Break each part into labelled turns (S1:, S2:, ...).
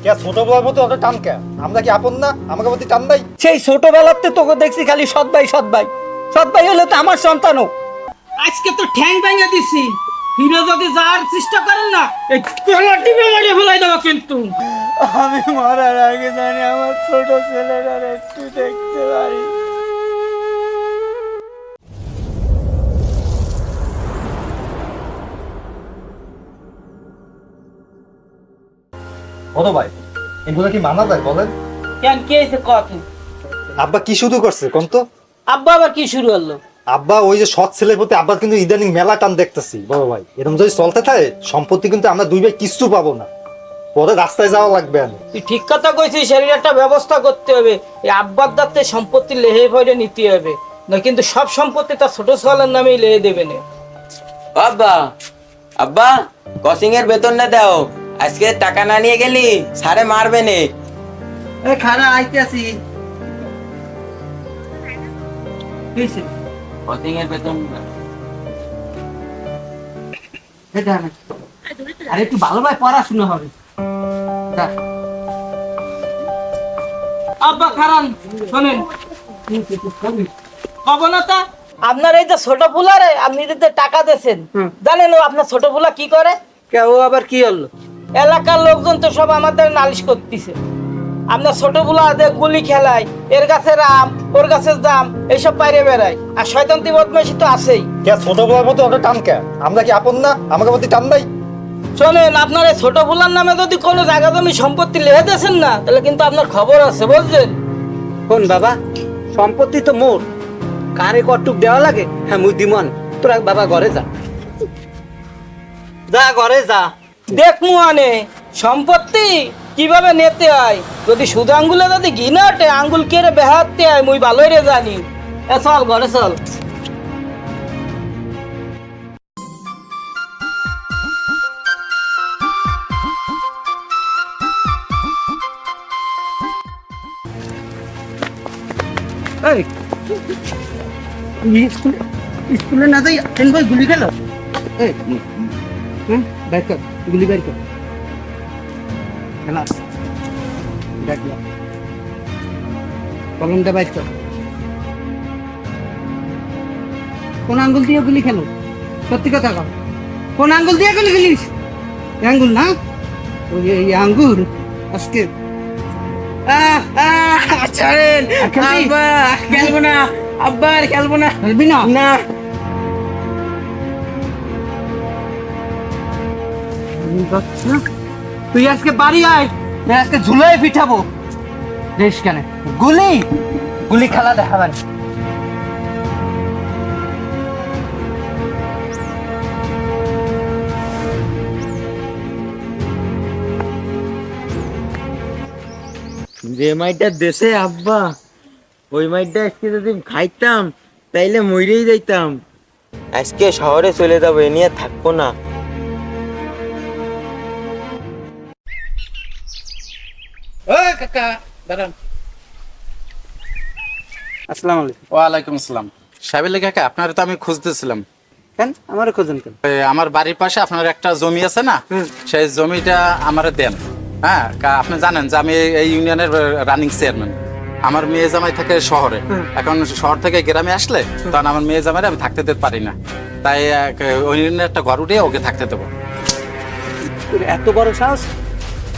S1: কে ছোটবেলার মতো ওটা টান কে? আমরা কি আপন না? আমাকে প্রতি টান নাই?
S2: সেই ছোটবেলাতে তোকে দেখছি খালি সৎ ভাই সৎ ভাই সৎ ভাই হলে তো আমার সন্তানও। আজকে তো ঠ্যাং ভেঙে দিছি, ফিরে যদি যাওয়ার চেষ্টা করেন না এই কলা টিপে মারিয়ে ফেলাই দেবো কিন্তু। আমি মরার আগে জানি আমার ছোট ছেলেরা একটু দেখতে পারি।
S1: বড় ভাই, এগুলো কি মানা যায় বলেন?
S2: কেন কি হয়েছে কথা?
S1: আব্বা কি শুরু করছে কোন তো?
S2: আব্বা আবার কি শুরু হলো?
S1: আব্বা ওই যে সৎ ছেলের প্রতি আব্বার কিন্তু ইদানিং মেলা টান দেখতেছি বড় ভাই। এরকম যদি চলতে থাকে সম্পত্তি কিন্তু আমরা দুই ভাই কিচ্ছু পাবো না, পরে রাস্তায় যাওয়া লাগবে। আমি
S2: তুই ঠিক কথা কইছিস, এর একটা ব্যবস্থা করতে হবে। এই আব্বার দাঁতে সম্পত্তি লেহে ভরে নিতে হবে, না কিন্তু সব সম্পত্তি তার ছোট ছেলের নামেই লেহে দেবে না।
S3: আব্বা আব্বা কোচিং এর বেতন না দাও, আজকে টাকা না নিয়ে গেলি স্যারে মারবে নে।
S2: এই খানা আইতেছি। কিছে?
S3: কোচিং এর বেতন
S2: এটা না। আরে একটু ভালোভাবে পড়াশোনা হবে। যা। আব্বা খারান শুনেন, অবনতা আপনার এই যে ছোট পুলারে আপনি যে টাকা দিয়েছেন, জানেন ও আপনার ছোট পুলা কি করে? কেউ আবার কি হলো? এলাকার লোকজন তো সব আমাদের নালিশ করতেছে। আপনার ছোট পুলা গুলি খেলায়, এর কাছে রাম ওর কাছে জাম এইসব বাইরে বেড়ায়, আর শয়তান্তি বদমাইশি তো আছেই।
S1: কে ছোটবেলার মতো ওটা টান কে? আমরা কি আপন না? আমাকে প্রতি টান নাই?
S2: শোনেন, আপনার এই ছোট পুলার নামে যদি কোনো জায়গা জমি সম্পত্তি লেহে দিয়েছেন না, তাহলে কিন্তু আপনার খবর আছে বুঝছেন?
S4: কোন বাবা, সম্পত্তি তো মোর, কারে কটুক দেওয়া লাগে? হ্যাঁ মুই দিমন। তোরা বাবা ঘরে যা, যা ঘরে যা।
S2: দেখ মুয়ানে সম্পত্তি কিভাবে নিতে হয়, যদি শুধু আঙ্গুলে যদি ঘিনা ওঠে আঙ্গুল কেড়ে বেহাতে হয়, মুই ভালোই রে জানি। এ চল ঘরে চল। এই স্কুলে না যাই ট্রেন বই গুলি খেলো। এই বাইর কর, গুলি বাইর কর। খেলা দেখলাম, কলমটা বাইর কর। কোন আঙ্গুল দিয়ে গুলি খেলো? সত্যি কথা কর, কোন আঙ্গুল দিয়ে গুলি খেলিস? আঙ্গুল না, ওই এই আঙ্গুল আজকে ছাড়েন। আব্বা খেলবো না, আব্বা খেলবো না। খেলবি না? না। তুই আজকে বাড়ি আয়, আজকে ঝুলাই পিঠাবো। দেশ কেন গুলি গুলি খেলা দেখাবেন?
S3: যে মাইটা দেশে আব্বা, ওই মাইটা আজকে যদি খাইতাম তাইলে মইরেই যাইতাম। আজকে শহরে চলে যাবো, এ নিয়ে থাকবো না।
S4: কাকা দাঁড়ান। আসসালামু আলাইকুম।
S5: ওয়ালাইকুম আসসালাম। সাবিল কাকা, আপনার তো আমি খুঁজতেছিলাম।
S4: কেন আমারে খোঁজেন কেন?
S5: আমার বাড়ির পাশে আপনার একটা জমি আছে না, সেই জমিটা আমারে দেন। হ্যাঁ, আপনি জানেন যে আমি এই ইউনিয়নের রানিং চেয়ারম্যান। আমার মেয়ে জামাই থাকে শহরে, এখন শহর থেকে গ্রামে আসলে তখন আমার মেয়ে জামাইরে আমি থাকতে দিতে পারি না, তাই ওই ইউনিয়নের একটা ঘর উঠিয়ে ওকে থাকতে দেবো।
S4: তোর এত বড় সাহস,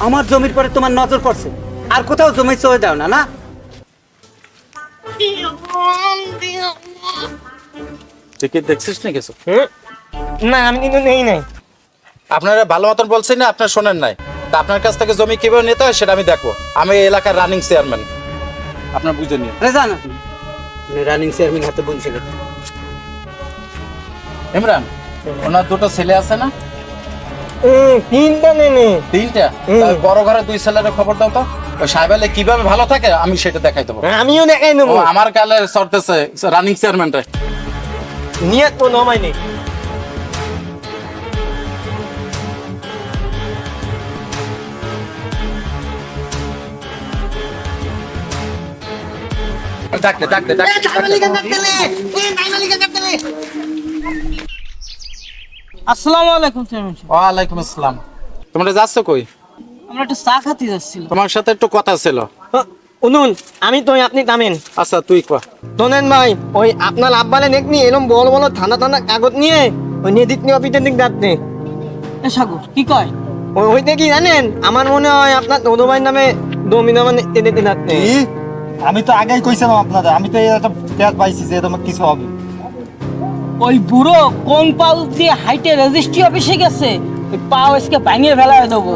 S4: আমার জমির পরে তোমার নজর পড়ছে, আর কোথাও জমি চলে দাও না? না
S5: তুই কি দেখছিস না কিছু?
S2: না আমি কিন্তু নেই নাই।
S5: আপনারা ভালো মতন বলছি না, আপনার শোনেন নাই। তা আপনার কাছ থেকে জমি কিভাবে নিতে হয় সেটা আমি দেখবো। আমি এই এলাকার রানিং চেয়ারম্যান, আপনার বুঝে নিন।
S4: জানা রানিং চেয়ারম্যান হাতে বলছিল।
S5: ইমরান, ওনার দুটো ছেলে আছে না?
S2: তিনটা নেনে।
S5: তিনটা? তা বড় ঘরে দুই ছেলের খবর দাও তো, ওই সাহেবালে কিভাবে ভালো থাকে আমি সেটা দেখাই দেবো।
S2: আমিও দেখাই নেবো।
S5: ও আমার গালে চড়তেছে রানিং চেয়ারম্যান রে।
S2: নিয়ে তো নমাইনি।
S5: ডাকলে ডাকলে ডাকলে।
S2: আসসালামু আলাইকুম চেয়ারম্যান সাহেব।
S5: ওয়ালাইকুম আসসালাম। তোমরা যাচ্ছ কই?
S2: আমরা একটু চা খাতে যাচ্ছিলাম।
S5: তোমার সাথে একটু কথা ছিল।
S4: উনুন আমি তো আপনি নামেন।
S5: আচ্ছা তুই কয়া।
S4: শোনেন ভাই, ওই আপনার আব্বালে দেখনি এরকম বড় বড় ঠান্ডা ঠান্ডা কাগজ নিয়ে ওই নেদিক নিয়ে অফিসের দিক যাচ্ছে।
S2: এ সাগর কি কয়?
S4: ওইটা কি জানেন, আমার মনে হয় আপনার দোনো ভাই নামে জমি নামে নিতে যাচ্ছে।
S1: কি? আমি তো আগেই কইছিলাম আপনাদের, আমি তো এই একটা পেয়ার পাইছি যে তোমার কিছু হবে।
S2: ওই বুড়ো কোন পাল দিয়ে হাইটে রেজিস্ট্রি অফিসে গেছে, ওই পাও আজকে ভাঙিয়ে ফেলায় দেবো।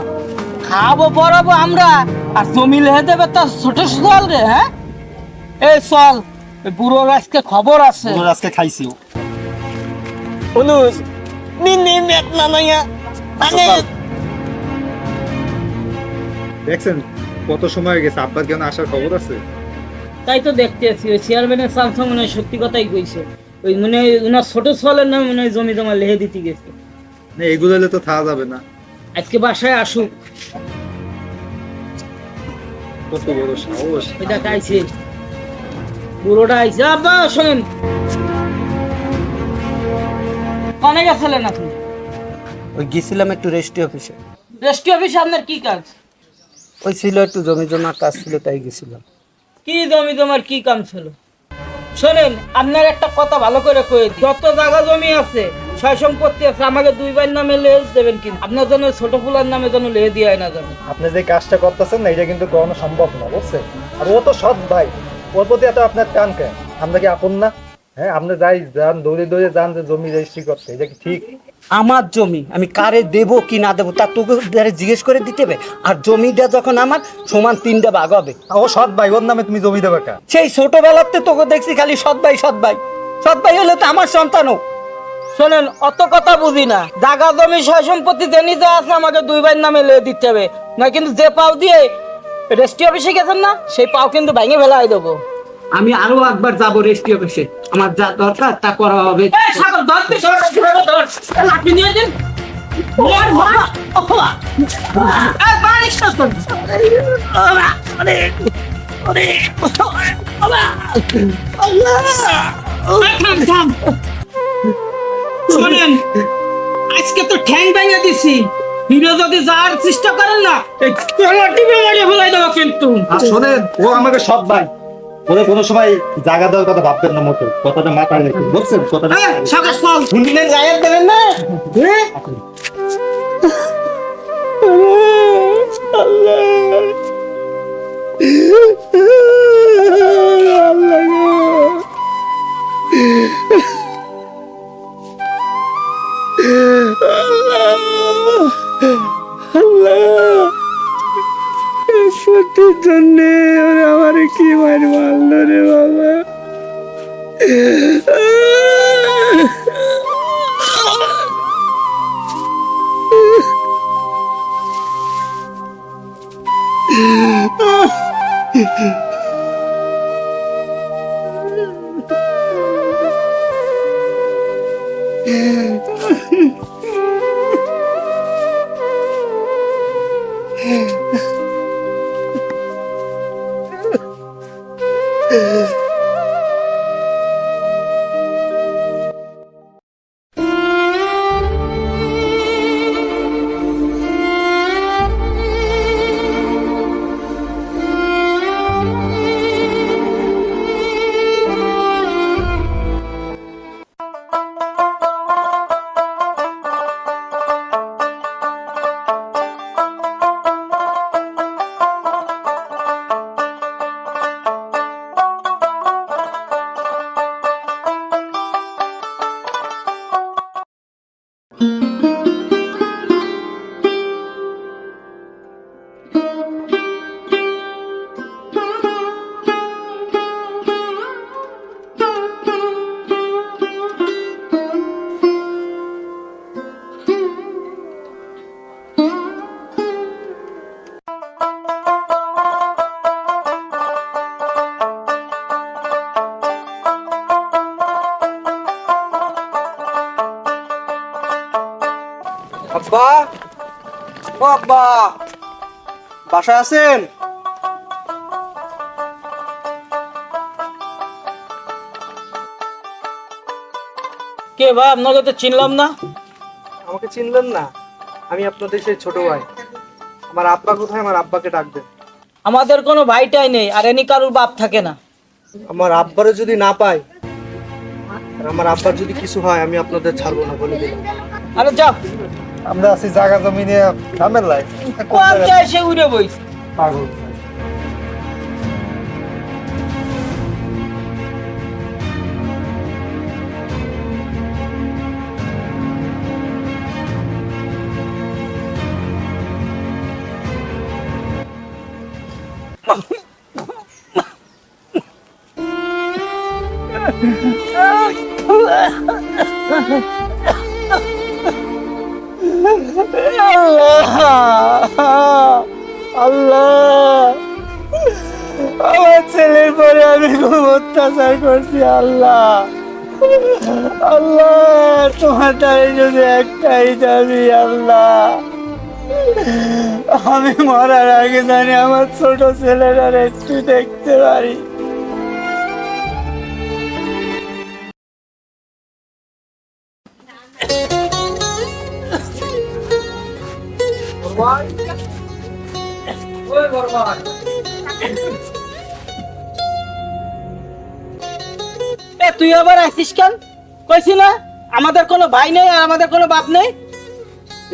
S2: খাবো পড়াবো আমরা, আর জমি লেহে দেবে তার ছোট চল রে। হ্যাঁ এই চল, ওই বুড়োর আজকে খবর আছে।
S1: ওর আজকে খাইছি ও।
S4: উনুন নিনি মেট না নাইয়া মানে
S1: দেখছেন কত সময় হয়ে গেছে, আব্বার কেন আসার খবর আছে?
S2: তাই তো দেখতে আছি, ওই চেয়ারম্যানের সামসং মনে হয় সত্যি কথাই কইছে। ওই মনে হয় ওনার ছোট চলের নামে মনে হয় জমি জমা লেহে দিতে গেছে।
S1: না এগুলো হলে তো থাকা যাবে না।
S2: আজকে বাসায় আসুক।
S1: কত বড় সাহস!
S2: ওইটা আইছে, বুড়োটা আইছে। আব্বা শোনেন, কনে গেছিলেন আপনি?
S4: ওই গেছিলাম একটু রেজিস্ট্রি অফিসে।
S2: রেজিস্ট্রি অফিসে আপনার কি কাজ?
S4: ওই ছিল একটু জমি জমা কাজ ছিল, তাই গেছিলাম।
S2: কি জমি জমার কি কাম ছিল? শোনেন, আপনার একটা কথা ভালো করে কয়ে দিই, যত জায়গা জমি আছে, সয় সম্পত্তি আছে, আমাকে দুই ভাইয়ের নামে লেহে দেবেন, কিন্তু আপনার জন্য ছোট ফুলার নামে যেন লেহে দিয়ে না যাবে।
S1: আপনি যে কাজটা করতেছেন না, এটা কিন্তু কখনো সম্ভব না, বুঝছেন? আর ও তো সৎ ভাই, ওর প্রতি এত আপনার টান কেন? আমরা কি আপন না? হ্যাঁ, আপনি যাই যান, দৌড়ে দৌড়ে যান যে জমি রেজিস্ট্রি করতে, এটা কি ঠিক?
S4: আমার জমি আমি কারে দেবো কি না দেবো তা তোকে জিজ্ঞেস করে দিতে হবে। আর জমিটা যখন আমার সমান 3টা ভাগ হবে।
S1: ও সৎ ভাই, ওর নামে তুমি জমি দেবে কা?
S4: সেই ছোটবেলাতে তোকে দেখছি খালি সৎ ভাই সৎ ভাই। সৎ ভাই হলে তো আমার সন্তানও।
S2: শোনেন, অত কথা বুঝি না, জায়গা জমি সয় সম্পত্তি জেনি যা আছে আমাকে দুই ভাইয়ের নামে লেহে দিতে হবে, না কিন্তু যে পাও দিয়ে রেজিস্ট্রি অফিসে গেছেন না, সেই পাও কিন্তু ভেঙে ফেলাই দেবো।
S4: আমি আরো একবার যাবো রেজিস্ট্রি অফিসে, আমার যা দরকার তা করা হবে।
S2: সাগর ধর, তুই সর, ধর, লাঠি নিয়ে দিন। ধর, ধর, ওহা। এই বাড়ির সাথে। ওরা, ওরে, ওরে, ওরা, আল্লাহ। এই থাম, থাম। শোনেন, আজকে তো ঠ্যাং ভেঙে দিছি, ফিরে যদি যাওয়ার চেষ্টা করেন না, এই লাঠি ভেঙে ফেলাই দেবো কিন্তু।
S1: আর শোনেন, ও আমাকে সৎ ভাই, ওরে কোনো সময় জায়গা দেওয়ার কথা ভাববেন না মোটেও, কথাটা মাথায় রেখে, বুঝছেন কথাটা?
S2: এই, সাগর চল।
S4: শুনলেন গায়েব দেবেন না। হ্যাঁ? সত্যির জন্যে আমার কি মার মারল রে বাবা। আব্বা, ও আব্বা, বাসায় আছেন?
S2: কে ভাই, আপনাকে তো চিনলাম না।
S4: আমাকে চিনলেন না? আমি আপনাদের সেই ছোট ভাই।
S1: আমার আব্বা কোথায়? আমার আব্বাকে ডাক দেন।
S2: আমাদের কোনো ভাইটাই নেই, আর এনি কারুর বাপ থাকে না।
S1: আমার আব্বারে যদি না পাই, আর আমার আব্বার যদি কিছু হয়, আমি আপনাদের ছাড়বো না, বলে দিলাম।
S2: আরে যাও,
S1: আমরা আছি জায়গা জমি নিয়ে ঝামেলায়।
S2: কোন যায় সে উড়ে বইছে।
S1: পাগল।
S2: আল্লাহ, আমার ছেলের পরে আমি খুব অত্যাচার করছি। আল্লাহ, আল্লাহ, তোমার তাই যদি একটাই দাবি, আল্লাহ, আমি মরার আগে জানি আমার ছোট ছেলেরা একটু দেখতে পারি। তুই আবার আসিস কেন? কইছি না আমাদের কোনো ভাই নেই আর আমাদের কোনো বাপ নেই।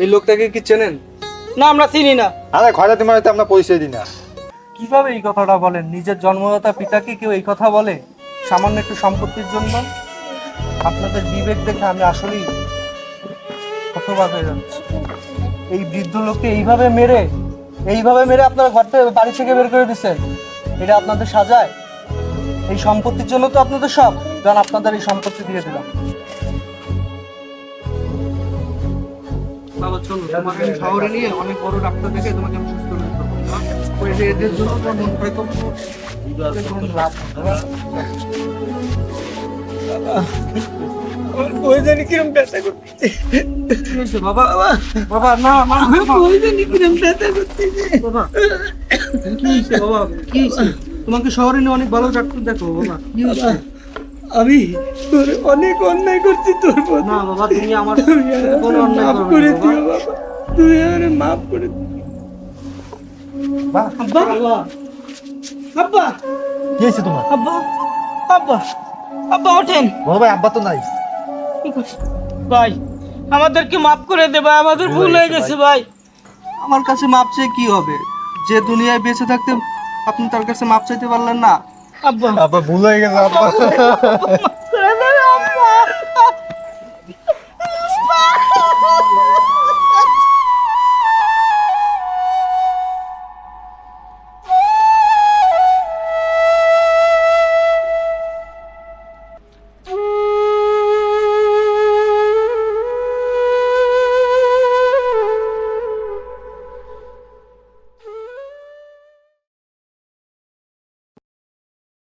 S1: এই লোকটাকে কি চেনেন?
S2: না, আমরা চিনি না।
S1: আরে খয়রাতি মানে তো আমরা পরিচয় দিই না। কিভাবে এই কথাটা বলেন? নিজের জন্মদাতা পিতাকে কেউ এই কথা বলে সামান্য একটু সম্পত্তির জন্য? আপনাদের বিবেক দেখে আমি আসলেই হতবাক হয়ে যাচ্ছি। এই বৃদ্ধ লোককে এইভাবে মেরে আপনারা ঘর থেকে, বাড়ি থেকে বের করে দিচ্ছেন, এটা আপনাদের সাজায়? এই সম্পত্তির জন্য তো আপনাদের সব, যখন আপনাদের এই সম্পত্তি দিয়ে দিলাম। বাবা চলো, তোমাকে আমি শহরে নিয়ে অনেক বড় ডাক্তার দেখে তোমাকে আমি সুস্থ করে দেবো। ওই যে এদের জন্য তো মন হয়তো লাভ
S2: ওই জানি কিরম ব্যথা
S1: করতেছে। বাবা বাবা না না
S2: ওই জানি কিরম ব্যথা করতেছে।
S1: বাবা কি হয়েছে? বাবা কি হয়েছে? তোমাকে শহরে নিয়ে অনেক ভালো ডাক্তার দেখো। বাবা কি হয়েছে?
S2: আমি তোর অনেক অন্যায় করছি তোর প্রতি।
S1: না বাবা, তুমি আমার
S2: কোনো
S1: কোনো অন্যায়
S2: মাফ
S1: করোনি
S2: করে
S1: বাবা।
S2: দিও বাবা, তুই আমারে মাফ করে দিও। আব্বা, আব্বা,
S1: কি হয়েছে তোমার?
S2: আব্বা, আব্বা, আব্বা ওঠেন।
S1: বড় ভাই, আব্বা তো নাই।
S2: ভাই আমাদেরকে মাফ করে দে ভাই, আমাদের ভুল হয়ে গেছে ভাই।
S1: আমার কাছে মাপ চেয়ে কি হবে? যে দুনিয়ায় বেঁচে থাকতে আপনি তার কাছে মাপ চাইতে পারলেন না।
S2: আব্বা,
S1: আব্বা ভুল হয়ে গেছে আব্বা।